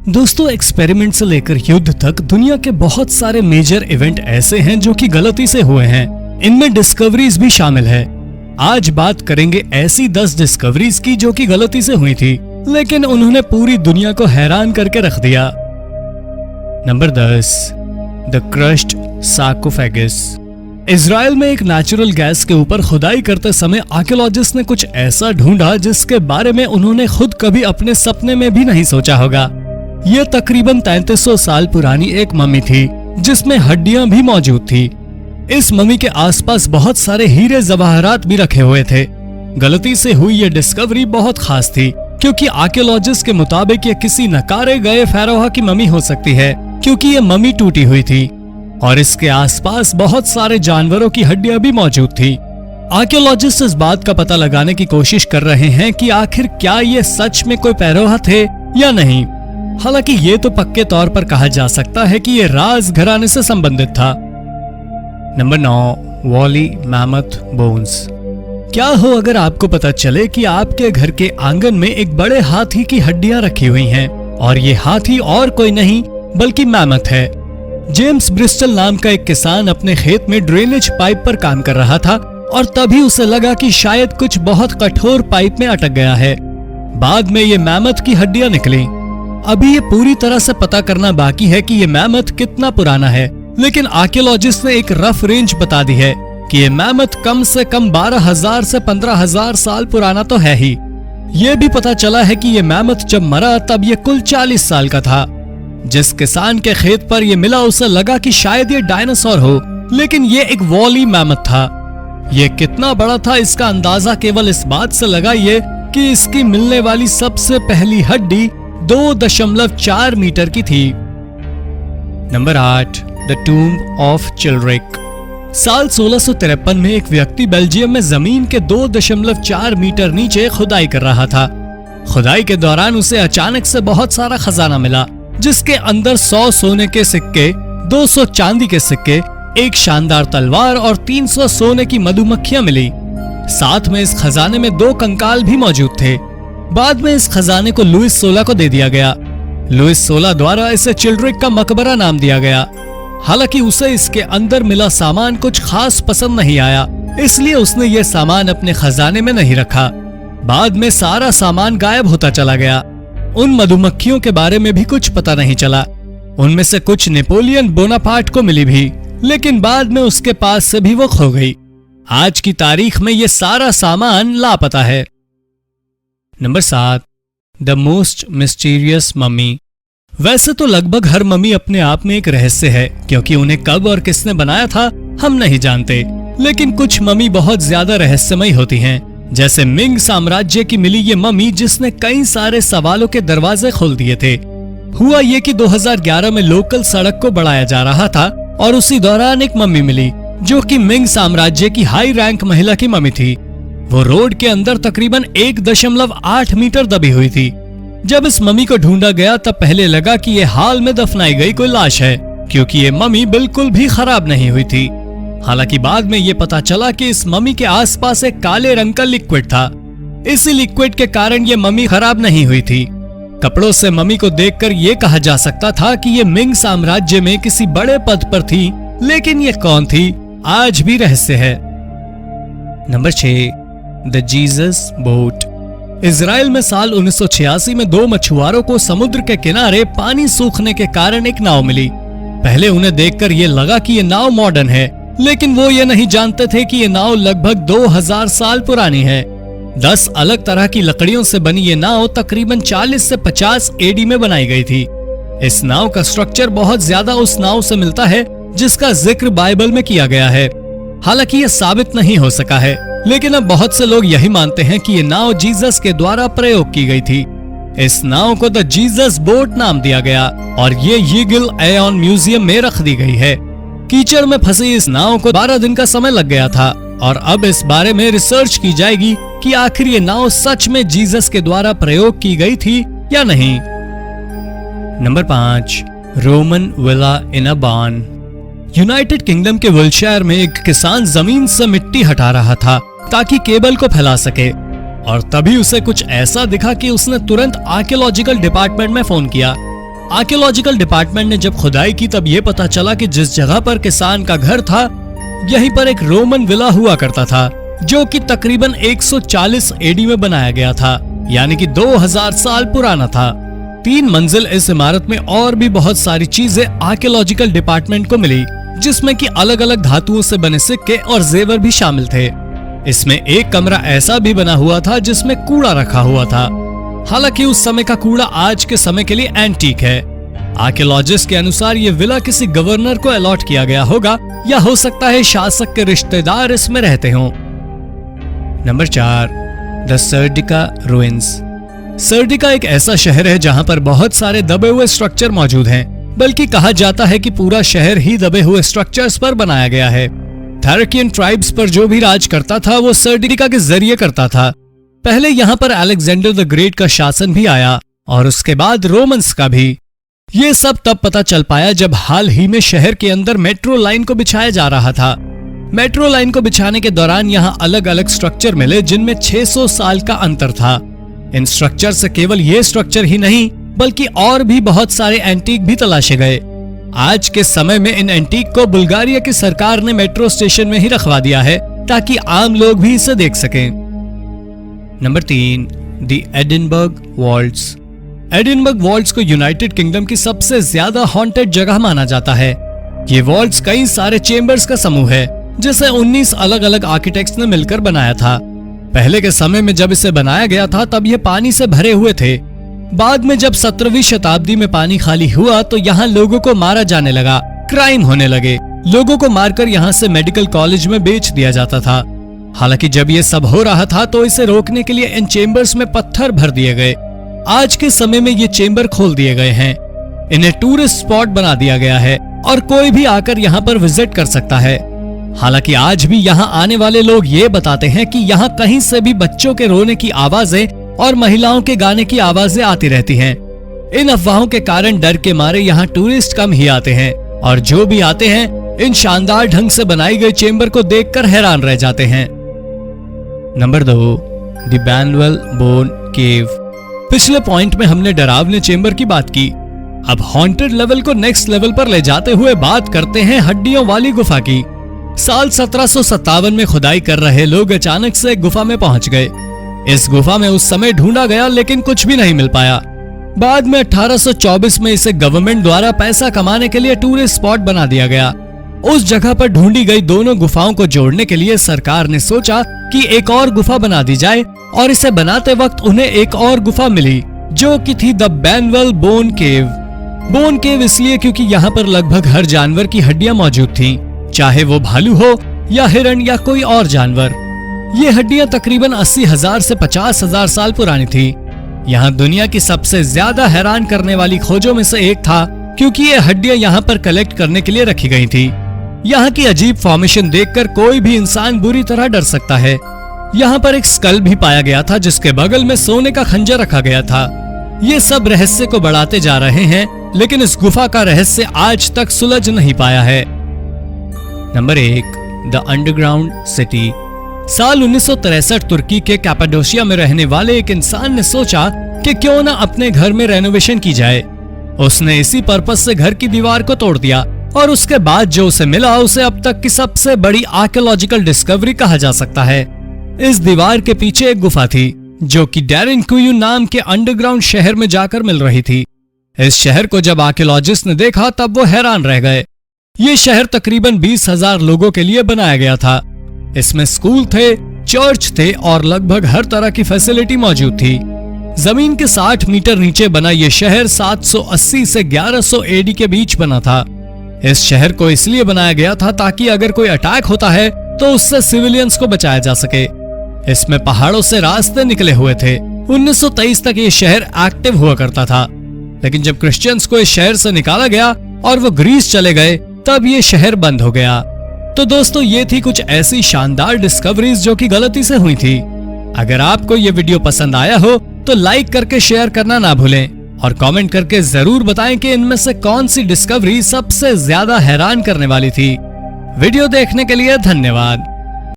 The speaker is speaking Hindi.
दोस्तों, एक्सपेरिमेंट से लेकर युद्ध तक दुनिया के बहुत सारे मेजर इवेंट ऐसे हैं जो कि गलती से हुए हैं। इनमें डिस्कवरीज भी शामिल है। आज बात करेंगे ऐसी 10 डिस्कवरीज की जो कि गलती से हुई थी, लेकिन उन्होंने पूरी दुनिया को हैरान करके रख दिया। Number 10, the crushed sarcophagus. Israel में एक नेचुरल गैस के ऊपर खुदाई करते समय आर्कियोलॉजिस्ट ने कुछ ऐसा ढूंढा जिसके बारे में उन्होंने खुद कभी अपने सपने में भी नहीं सोचा होगा। यह तकरीबन 3300 साल पुरानी एक मम्मी थी जिसमें हड्डियां भी मौजूद थी। इस मम्मी के आसपास बहुत सारे हीरे जवाहरात भी रखे हुए थे। गलती से हुई यह डिस्कवरी बहुत खास थी क्योंकि आर्कियोलॉजिस्ट के मुताबिक ये किसी नकारे गए फेरोह की मम्मी हो सकती है, क्योंकि ये मम्मी टूटी हुई थी और इसके आसपास बहुत सारे जानवरों की हड्डियां भी मौजूद थी। आर्कियोलॉजिस्ट इस बात का पता लगाने की कोशिश कर रहे हैं कि आखिर क्या ये सच में कोई फेरोह थे या नहीं। हालांकि ये तो पक्के तौर पर कहा जा सकता है कि ये राज घराने से संबंधित था। Number 9, woolly mammoth bones. क्या हो अगर आपको पता चले कि आपके घर के आंगन में एक बड़े हाथी की हड्डियां रखी हुई हैं और ये हाथी और कोई नहीं बल्कि मैमथ है। जेम्स ब्रिस्टल नाम का एक किसान अपने खेत में ड्रेनेज पाइप पर काम कर रहा था और तभी उसे लगा कि शायद कुछ बहुत कठोर पाइप में अटक गया है। बाद में ये मैमथ की हड्डियां निकली। अभी ये पूरी तरह से पता करना बाकी है कि ये मैमथ कितना पुराना है, लेकिन आर्कियोलॉजिस्ट ने एक रफ रेंज बता दी है कि ये मैमथ कम से कम 12,000 से 15,000 साल पुराना तो है ही। ये भी पता चला है कि ये मैमथ जब मरा तब ये कुल 40 साल का था। जिस किसान के खेत पर ये मिला उसे लगा कि शायद ये डायनासोर हो, लेकिन ये एक वॉली मैमथ था। ये कितना बड़ा था इसका अंदाजा केवल इस बात से लगाइए कि इसकी मिलने वाली सबसे पहली हड्डी 2.4 मीटर की थी। Number 8, the tomb of Childeric. साल 1653 में एक व्यक्ति बेल्जियम में जमीन के 2.4 मीटर नीचे खुदाई कर रहा था। खुदाई के दौरान उसे अचानक से बहुत सारा खजाना मिला, जिसके अंदर 100 सोने के सिक्के, 200 चांदी के सिक्के, एक शानदार तलवार और 300 सोने की मधुमक्खियां मिली। साथ में इस खजाने में 2 कंकाल भी मौजूद थे। बाद में इस खजाने को लुइस 16 को दे दिया गया। लुइस 16 द्वारा इसे चिल्ड्रिक का मकबरा नाम दिया गया। हालांकि उसे इसके अंदर मिला सामान कुछ खास पसंद नहीं आया, इसलिए उसने ये सामान अपने खजाने में नहीं रखा। बाद में सारा सामान गायब होता चला गया। उन मधुमक्खियों के बारे में भी कुछ पता नहीं चला। उनमें से कुछ नेपोलियन बोनापार्ट को मिली भी, लेकिन बाद में उसके पास से भी वो खो गई। आज की तारीख में ये सारा सामान लापता है। Number 7, the most mysterious mummy. वैसे तो लगभग हर मम्मी अपने आप में एक रहस्य है, क्योंकि उन्हें कब और किसने बनाया था हम नहीं जानते, लेकिन कुछ मम्मी बहुत ज्यादा रहस्यमयी होती हैं। जैसे मिंग साम्राज्य की मिली ये मम्मी जिसने कई सारे सवालों के दरवाजे खोल दिए थे। हुआ ये कि 2011 में लोकल सड़क को बढ़ाया जा रहा था और उसी दौरान एक मम्मी मिली जो कि मिंग साम्राज्य की हाई रैंक महिला की मम्मी थी। वो रोड के अंदर तकरीबन 1.8 मीटर दबी हुई थी। जब इस मम्मी को ढूंढा गया तब पहले लगा कि ये हाल में दफनाई गई कोई लाश है, क्योंकि ये मम्मी बिल्कुल भी खराब नहीं हुई थी। हालांकि बाद में ये पता चला कि इस मम्मी के आसपास एक काले रंग का लिक्विड था। इसी लिक्विड के कारण ये मम्मी खराब नहीं हुई थी। कपड़ों से मम्मी को देखकर ये कहा जा सकता था कि ये मिंग साम्राज्य में किसी बड़े पद पर थी, लेकिन ये कौन थी आज भी रहस्य है। Number 6, the Jesus boat. Israel में साल 1986 में 2 मछुआरों को समुद्र के किनारे पानी सूखने के कारण एक नाव मिली। पहले उन्हें देखकर ये लगा कि ये नाव मॉडर्न है, लेकिन वो ये नहीं जानते थे कि ये नाव लगभग 2000 साल पुरानी है। 10 अलग तरह की लकड़ियों से बनी ये नाव तकरीबन 40 से 50 एडी में बनाई गई थी। इस नाव का स्ट्रक्चर बहुत ज्यादा उस नाव से मिलता है जिसका जिक्र बाइबल में किया गया है। हालांकि ये साबित नहीं हो सका है, लेकिन अब बहुत से लोग यही मानते हैं कि ये नाव जीसस के द्वारा प्रयोग की गई थी। इस नाव को द जीसस बोट नाम दिया गया और ये यीगल एयन म्यूजियम में रख दी गई है। कीचड़ में फंसी इस नाव को 12 दिन का समय लग गया था और अब इस बारे में रिसर्च की जाएगी कि आखिर ये नाव सच में जीसस के द्वारा प्रयोग की गई थी या नहीं। Number 5, Roman villa in a barn. United kingdom के विल्शायर में एक किसान जमीन से मिट्टी हटा रहा था ताकि केबल को फैला सके, और तभी उसे कुछ ऐसा दिखा कि उसने तुरंत आर्कियोलॉजिकल डिपार्टमेंट में फोन किया। आर्कियोलॉजिकल डिपार्टमेंट ने जब खुदाई की तब ये पता चला कि जिस जगह पर किसान का घर था, यहीं पर एक रोमन विला हुआ करता था, जो कि तकरीबन 140 एडी में बनाया गया था, यानी कि 2000 साल पुराना था। 3 मंजिल इस इमारत में और भी बहुत सारी चीजें आर्कियोलॉजिकल डिपार्टमेंट को मिली, जिसमें कि अलग अलग धातुओं से बने सिक्के और जेवर भी शामिल थे। इसमें एक कमरा ऐसा भी बना हुआ था जिसमें कूड़ा रखा हुआ था। हालांकि उस समय का कूड़ा आज के समय के लिए एंटीक है। आर्कियोलॉजिस्ट के अनुसार ये विला किसी गवर्नर को अलॉट किया गया होगा, या हो सकता है शासक के रिश्तेदार इसमें रहते हों। Number 4, the Serdica ruins. Serdica एक ऐसा शहर है जहां पर बहुत सारे दबे हुए स्ट्रक्चर मौजूद हैं, बल्कि कहा जाता है कि पूरा शहर ही दबे हुए स्ट्रक्चर्स पर बनाया गया है। थैरकियन ट्राइब्स पर जो भी राज करता था वो सर्डिका के जरिए करता था। पहले यहाँ पर अलेक्जेंडर द ग्रेट का शासन भी आया और उसके बाद रोमन्स का भी। ये सब तब पता चल पाया जब हाल ही में शहर के अंदर मेट्रो लाइन को बिछाया जा रहा था। मेट्रो लाइन को बिछाने के दौरान यहाँ अलग अलग स्ट्रक्चर मिले जिनमें 600 साल का अंतर था। इन स्ट्रक्चर से केवल ये स्ट्रक्चर ही नहीं बल्कि और भी बहुत सारे एंटीक भी तलाशे गए। आज के समय में इन एंटीक को बुल्गारिया की सरकार ने मेट्रो स्टेशन में ही रखवा दिया है ताकि आम लोग भी इसे देख सकें। Number 3, the Edinburgh vaults. Edinburgh vaults को यूनाइटेड किंगडम की सबसे ज्यादा हॉन्टेड जगह माना जाता है। ये वॉल्ट्स कई सारे चेम्बर्स का समूह है जिसे 19 अलग अलग आर्किटेक्ट्स ने मिलकर बनाया था। पहले के समय में जब इसे बनाया गया था तब ये पानी से भरे हुए थे। बाद में जब 17वीं शताब्दी में पानी खाली हुआ तो यहाँ लोगों को मारा जाने लगा, क्राइम होने लगे। लोगों को मारकर यहाँ से मेडिकल कॉलेज में बेच दिया जाता था। हालांकि जब ये सब हो रहा था तो इसे रोकने के लिए इन चेम्बर्स में पत्थर भर दिए गए। आज के समय में ये चेम्बर खोल दिए गए हैं। इन्हें टूरिस्ट स्पॉट बना दिया गया है और कोई भी आकर यहाँ पर विजिट कर सकता है। हालांकि आज भी यहाँ आने वाले लोग ये बताते हैं कि यहाँ कहीं से भी बच्चों के रोने की आवाजें और महिलाओं के गाने की आवाजें आती रहती हैं। इन अफवाहों के कारण डर के मारे यहाँ टूरिस्ट कम ही आते हैं और जो भी आते हैं इन शानदार ढंग से बनाई गई चेम्बर को देखकर हैरान रह जाते हैं। नंबर 2, द बैनवेल बोन केव। पिछले पॉइंट में हमने डरावने चेम्बर की बात की। अब हॉन्टेड लेवल को नेक्स्ट लेवल पर ले जाते हुए बात करते हैं हड्डियों वाली गुफा की। साल 1757 में खुदाई कर रहे लोग अचानक से एक गुफा में पहुंच गए। इस गुफा में उस समय ढूंढा गया लेकिन कुछ भी नहीं मिल पाया। बाद में 1824 में इसे गवर्नमेंट द्वारा पैसा कमाने के लिए टूरिस्ट स्पॉट बना दिया गया। उस जगह पर ढूंढी गई दोनों गुफाओं को जोड़ने के लिए सरकार ने सोचा कि एक और गुफा बना दी जाए और इसे बनाते वक्त उन्हें एक और गुफा मिली जो कि थी द बैनवेल बोन केव। बोन केव इसलिए क्योंकि यहाँ पर लगभग हर जानवर की हड्डियां मौजूद थीं, चाहे वो भालू हो या हिरण या कोई और जानवर। ये हड्डियां तकरीबन 80,000 से 50,000 साल पुरानी थी। यहाँ दुनिया की सबसे ज्यादा हैरान करने वाली खोजों में से एक था क्योंकि ये हड्डियां यहाँ पर कलेक्ट करने के लिए रखी गई थी। यहाँ की अजीब फॉर्मेशन देखकर कोई भी इंसान बुरी तरह डर सकता है। यहाँ पर एक स्कल भी पाया गया था जिसके बगल में सोने का खंजर रखा गया था। ये सब रहस्य को बढ़ाते जा रहे हैं लेकिन इस गुफा का रहस्य आज तक सुलझ नहीं पाया है। Number 1, the underground city. साल 1963 तुर्की के कैपाडोशिया में रहने वाले एक इंसान ने सोचा कि क्यों ना अपने घर में रेनोवेशन की जाए। उसने इसी पर्पस से घर की दीवार को तोड़ दिया और उसके बाद जो उसे मिला उसे अब तक की सबसे बड़ी आर्कियोलॉजिकल डिस्कवरी कहा जा सकता है। इस दीवार के पीछे एक गुफा थी जो कि डेरिनकुयू नाम के अंडरग्राउंड शहर में जाकर मिल रही थी। इस शहर को जब आर्कियोलॉजिस्ट ने देखा तब वो हैरान रह गए। ये शहर तकरीबन 20,000 लोगों के लिए बनाया गया था। इसमें स्कूल थे, चर्च थे और लगभग हर तरह की फैसिलिटी मौजूद थी। जमीन के 60 मीटर नीचे बना ये शहर 780 से 1100 एडी के बीच बना था। इस शहर को इसलिए बनाया गया था ताकि अगर कोई अटैक होता है तो उससे सिविलियंस को बचाया जा सके। इसमें पहाड़ों से रास्ते निकले हुए थे। 1923 तक ये शहर एक्टिव हुआ करता था, लेकिन जब क्रिश्चियंस को इस शहर से निकाला गया और वो ग्रीस चले गए तब ये शहर बंद हो गया। तो दोस्तों ये थी कुछ ऐसी शानदार डिस्कवरीज जो कि गलती से हुई थी। अगर आपको ये वीडियो पसंद आया हो तो लाइक करके शेयर करना ना भूलें और कमेंट करके जरूर बताएं कि इनमें से कौन सी डिस्कवरी सबसे ज्यादा हैरान करने वाली थी। वीडियो देखने के लिए धन्यवाद।